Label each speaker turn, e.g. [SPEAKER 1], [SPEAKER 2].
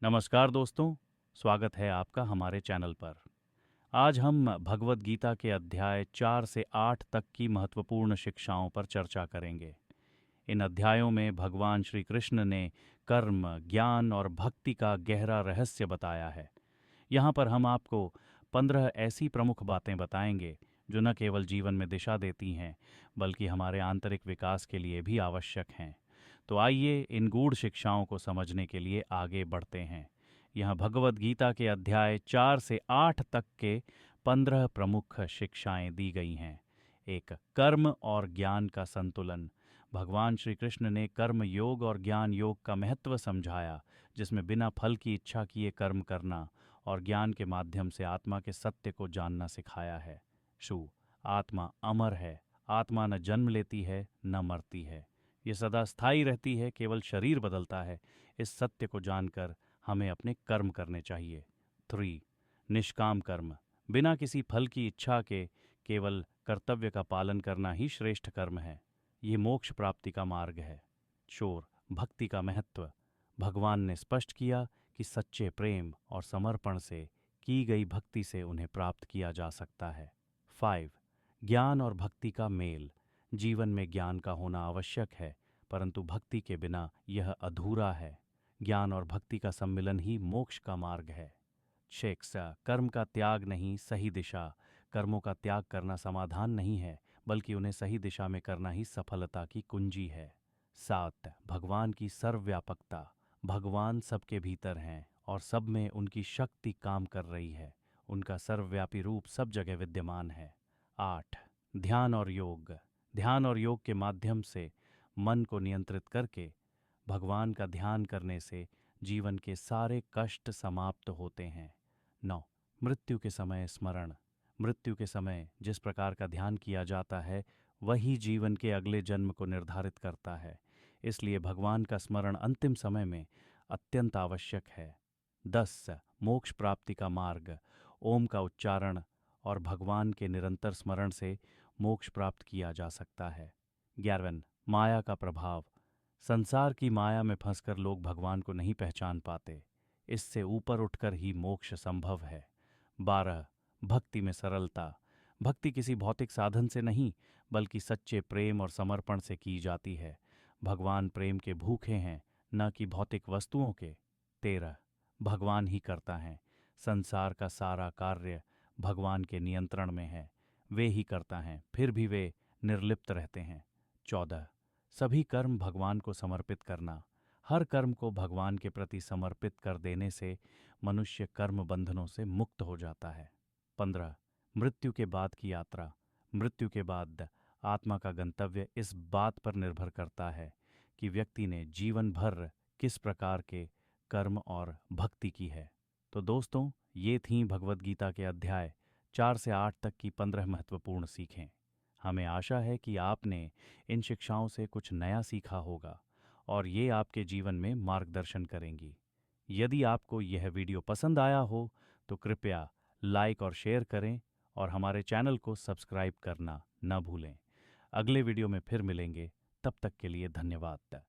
[SPEAKER 1] नमस्कार दोस्तों, स्वागत है आपका हमारे चैनल पर। आज हम भगवत गीता के अध्याय 4 से 8 तक की महत्वपूर्ण शिक्षाओं पर चर्चा करेंगे। इन अध्यायों में भगवान श्री कृष्ण ने कर्म, ज्ञान और भक्ति का गहरा रहस्य बताया है। यहाँ पर हम आपको 15 ऐसी प्रमुख बातें बताएंगे जो न केवल जीवन में दिशा देती हैं, बल्कि हमारे आंतरिक विकास के लिए भी आवश्यक हैं। तो आइए इन गूढ़ शिक्षाओं को समझने के लिए आगे बढ़ते हैं। यहाँ भगवद गीता के अध्याय 4 से 8 तक के 15 प्रमुख शिक्षाएं दी गई हैं। एक, कर्म और ज्ञान का संतुलन। भगवान श्री कृष्ण ने कर्म योग और ज्ञान योग का महत्व समझाया, जिसमें बिना फल की इच्छा किए कर्म करना और ज्ञान के माध्यम से आत्मा के सत्य को जानना सिखाया है। आत्मा अमर है, आत्मा न जन्म लेती है न मरती है, ये सदा स्थायी रहती है, केवल शरीर बदलता है। इस सत्य को जानकर हमें अपने कर्म करने चाहिए। 3, निष्काम कर्म। बिना किसी फल की इच्छा के केवल कर्तव्य का पालन करना ही श्रेष्ठ कर्म है। ये मोक्ष प्राप्ति का मार्ग है। 4, भक्ति का महत्व। भगवान ने स्पष्ट किया कि सच्चे प्रेम और समर्पण से की गई भक्ति से उन्हें प्राप्त किया जा सकता है। 5, ज्ञान और भक्ति का मेल। जीवन में ज्ञान का होना आवश्यक है, परंतु भक्ति के बिना यह अधूरा है। ज्ञान और भक्ति का सम्मिलन ही मोक्ष का मार्ग है। 6, कर्म का त्याग नहीं, सही दिशा। कर्मों का त्याग करना समाधान नहीं है, बल्कि उन्हें सही दिशा में करना ही सफलता की कुंजी है। 7, भगवान की सर्वव्यापकता। भगवान सबके भीतर हैं और सब में उनकी शक्ति काम कर रही है। उनका सर्वव्यापी रूप सब जगह विद्यमान है। 8, ध्यान और योग। ध्यान और योग के माध्यम से मन को नियंत्रित करके भगवान का ध्यान करने से जीवन के सारे कष्ट समाप्त होते हैं। 9, मृत्यु के समय स्मरण। मृत्यु के समय जिस प्रकार का ध्यान किया जाता है, वही जीवन के अगले जन्म को निर्धारित करता है। इसलिए भगवान का स्मरण अंतिम समय में अत्यंत आवश्यक है। 10, मोक्ष प्राप्ति का मार्ग। ओम का उच्चारण और भगवान के निरंतर स्मरण से मोक्ष प्राप्त किया जा सकता है। 11, माया का प्रभाव। संसार की माया में फंसकर लोग भगवान को नहीं पहचान पाते। इससे ऊपर उठकर ही मोक्ष संभव है। 12, भक्ति में सरलता। भक्ति किसी भौतिक साधन से नहीं, बल्कि सच्चे प्रेम और समर्पण से की जाती है। भगवान प्रेम के भूखे हैं, न कि भौतिक वस्तुओं के। 13, भगवान ही करता है। संसार का सारा कार्य भगवान के नियंत्रण में है। वे ही करता हैं, फिर भी वे निर्लिप्त रहते हैं। 14, सभी कर्म भगवान को समर्पित करना। हर कर्म को भगवान के प्रति समर्पित कर देने से मनुष्य कर्म बंधनों से मुक्त हो जाता है। 15, मृत्यु के बाद की यात्रा। मृत्यु के बाद आत्मा का गंतव्य इस बात पर निर्भर करता है कि व्यक्ति ने जीवन भर किस प्रकार के कर्म और भक्ति की है। तो दोस्तों, ये थीं भगवद गीता के अध्याय 4 से 8 तक की 15 महत्वपूर्ण सीखें। हमें आशा है कि आपने इन शिक्षाओं से कुछ नया सीखा होगा और ये आपके जीवन में मार्गदर्शन करेंगी। यदि आपको यह वीडियो पसंद आया हो तो कृपया लाइक और शेयर करें और हमारे चैनल को सब्सक्राइब करना न भूलें। अगले वीडियो में फिर मिलेंगे, तब तक के लिए धन्यवाद।